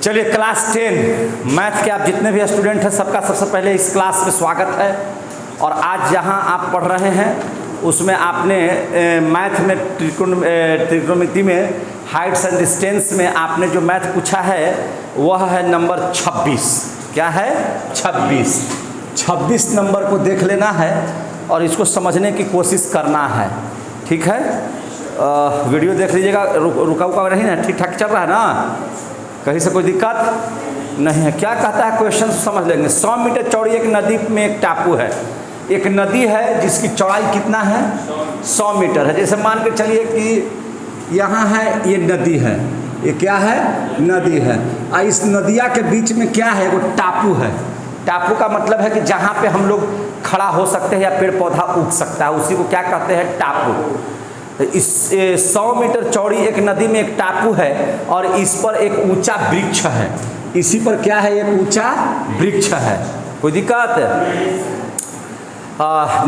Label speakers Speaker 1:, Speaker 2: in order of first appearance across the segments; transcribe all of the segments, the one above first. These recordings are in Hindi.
Speaker 1: चलिए क्लास 10 मैथ के आप जितने भी स्टूडेंट हैं सबका सबसे पहले इस क्लास में स्वागत है। और आज जहां आप पढ़ रहे हैं उसमें आपने मैथ में त्रिकोणमिति में हाइट्स एंड डिस्टेंस में आपने जो मैथ पूछा है वह है नंबर 26। क्या है? 26 नंबर को देख लेना है और इसको समझने की कोशिश करना है। ठीक है, वीडियो देख लीजिएगा, रुका हुआ नहीं है, ठीक ठाक चल रहा है ना, कहीं से कोई दिक्कत नहीं है। क्या कहता है क्वेश्चन समझ लेंगे। 100 मीटर चौड़ी एक नदी में एक टापू है। एक नदी है जिसकी चौड़ाई कितना है? 100 मीटर है। जैसे मान के चलिए कि यहाँ है, ये नदी है, ये क्या है? नदी है। और इस नदिया के बीच में क्या है? वो टापू है। टापू का मतलब है कि जहाँ पे हम लोग खड़ा हो सकते हैं या पेड़ पौधा उग सकता है, उसी को क्या कहते हैं? टापू। तो इस 100 मीटर चौड़ी एक नदी में एक टापू है और इस पर एक ऊंचा वृक्ष है। इसी पर क्या है? एक ऊंचा वृक्ष है। कोई दिक्कत?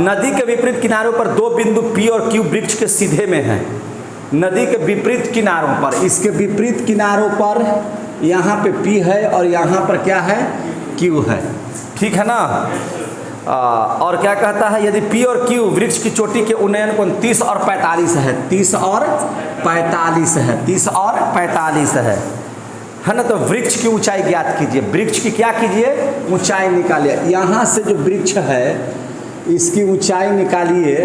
Speaker 1: नदी के विपरीत किनारों पर दो बिंदु P और Q वृक्ष के सीधे में है। नदी के विपरीत किनारों पर, इसके विपरीत किनारों पर यहाँ पे P है और यहाँ पर क्या है? Q है। ठीक है ना। और क्या कहता है? यदि P और Q वृक्ष की चोटी के उन्नयन कोण 30 और 45 है। 30 और 45 है। 30 और 45 है ना। तो वृक्ष की ऊंचाई ज्ञात कीजिए। वृक्ष की क्या कीजिए? ऊंचाई निकालिए। यहाँ से जो वृक्ष है इसकी ऊंचाई निकालिए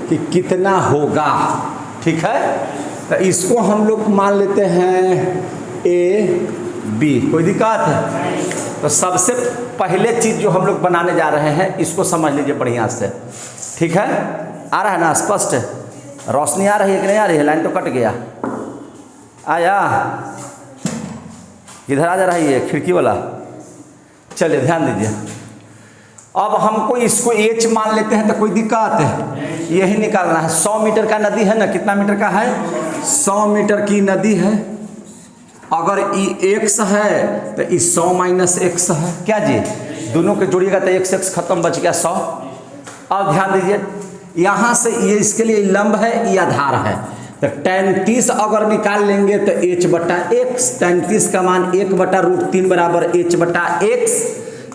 Speaker 1: कि कितना होगा। ठीक है, तो इसको हम लोग मान लेते हैं AB। कोई दिक्कत है? तो सबसे पहले चीज जो हम लोग बनाने जा रहे हैं इसको समझ लीजिए बढ़िया से। ठीक है, आ रहा है ना? स्पष्ट रोशनी आ रही है कि नहीं आ रही है? लाइन तो कट गया। आया? इधर आ जा रही है खिड़की वाला। चलिए ध्यान दीजिए। अब हमको इसको H मान लेते हैं तो कोई दिक्कत है? यही निकालना है। 100 मीटर का नदी है ना। कितना मीटर का है? 100 मीटर की नदी है। अगर x है तो 100 माइनस x है। क्या जी? दोनों के जोड़िएगा तो x खत्म, बच गया 100। अब ध्यान दीजिए, यहाँ से ये इसके लिए लंब है, ये आधार है। तो tan 30 अगर निकाल लेंगे तो h बटा x। tan 30 का मान 1/√3 बराबर h बटा x,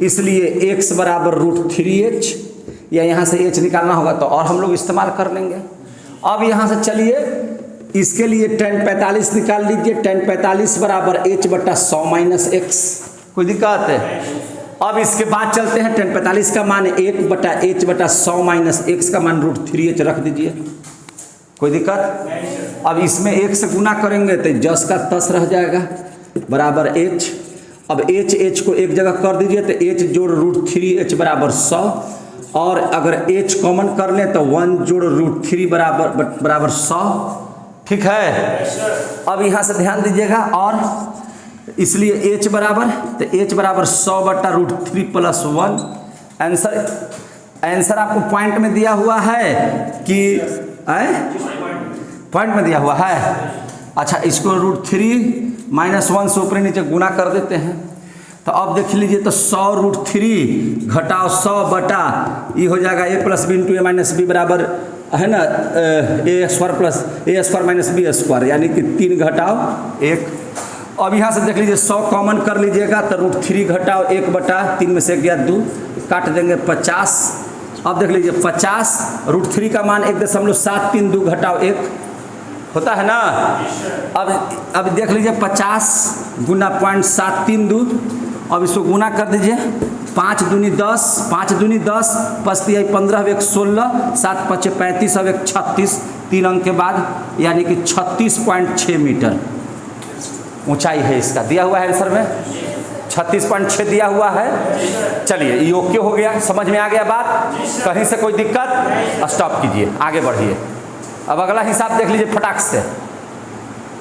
Speaker 1: इसलिए x बराबर √3h। या यहाँ से h निकालना होगा तो और हम लोग इस्तेमाल कर लेंगे। अब यहाँ से चलिए इसके लिए tan 45 निकाल लीजिए। tan 45 बराबर h बटा 100 माइनस x। कोई दिक्कत है? अब इसके बाद चलते हैं। tan 45 का मान 1/h बटा 100 माइनस x का मान √3h रख दीजिए। कोई दिक्कत? अब इसमें 1 से गुना करेंगे तो जस का तस रह जाएगा बराबर h। अब h को एक जगह कर दीजिए तो h जोड़ √3h बराबर 100। और अगर h कॉमन कर लें तो 1 जोड़ √3 बराबर 100। ठीक है। अब यहाँ से ध्यान दीजिएगा, और इसलिए h बराबर, तो h बराबर 100/√3 + 1। आंसर आपको पॉइंट में दिया हुआ है कि पॉइंट में दिया हुआ है। अच्छा, इसको √3 - 1 से ऊपर नीचे गुना कर देते हैं। तो अब देख लीजिए, तो 100√3 घटाओ 100 बटा ये हो जाएगा a + b × a - b बराबर है ना a² - b², यानी कि 3 घटाओ 1। अब यहाँ से देख लीजिए 100 कॉमन कर लीजिएगा तो √3 घटाओ 1/3 में से गया 2, काट देंगे 50। अब देख लीजिए 50 √3 का मान 1.732 घटाओ 1 होता है ना। अब देख लीजिए 50 गुना 0.732। अब इसको गुना कर दीजिए। 5 दूनी 10, 5 दूनी 10, 5 × 15 = 16, 7 × 5 = 35, अब 36, 3 अंक के बाद, यानी कि 36.6 मीटर ऊंचाई है इसका। दिया हुआ है आंसर में 36.6 दिया हुआ है। चलिए ये ओके हो गया, समझ में आ गया बात? कहीं से कोई दिक्कत? स्टॉप कीजिए, आगे बढ़िए। अब अगला हिसाब देख लीजिए फटाक से।